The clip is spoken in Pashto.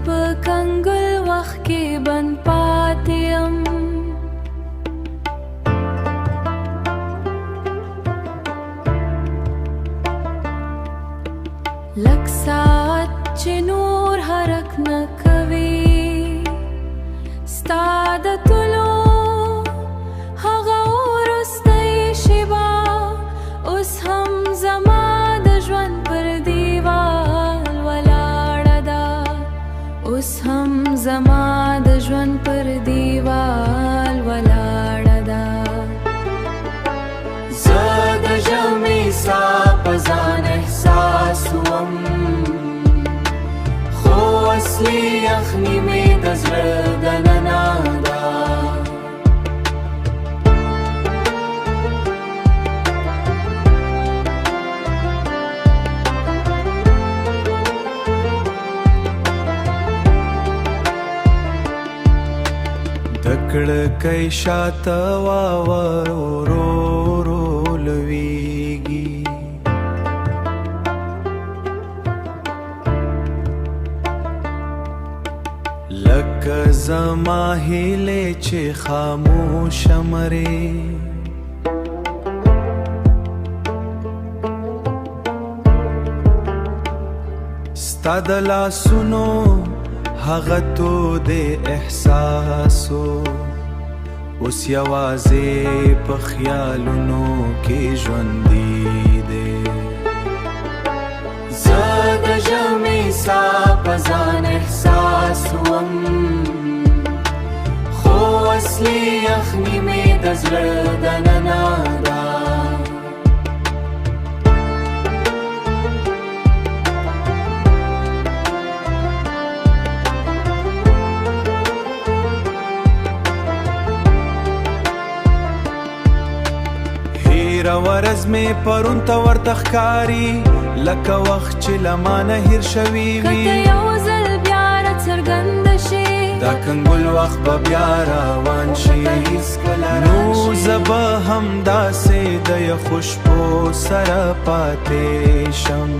په کنګل وخت کې بند پاتې یم لږ ساعت چې نور حرک نه کوي ستا د تلو هغه وروستی شېبه اوس هم زما د ژوند پر دیوال ولاړه ده اوس هم زما د ژوند پر دیوال ولاړه ده زه د ژمي ساه په ځان احساسوم خو اصلي یخني مې د زړه دننه ده د کړکۍ شاته واور ورو ورو لویږي لکه زما هیلې چې خاموشه مرې ستا د لاسونو هغه تود احساسو اوس یوازې په خیالونو کې ژوندی دی زه د ژمي ساه په ځان احساسوم خو اصلي یخني مې د زړه دننه ده هیره ورځ مې پرون ته ورته ښکاري لکه وخت چې له مانه هیر شوي وي که ته یو ځل بیا راڅرګنده شي دا کنګل وخت به بیا روان شي نو زه به همداسې د یخو شپو سره پاتې شم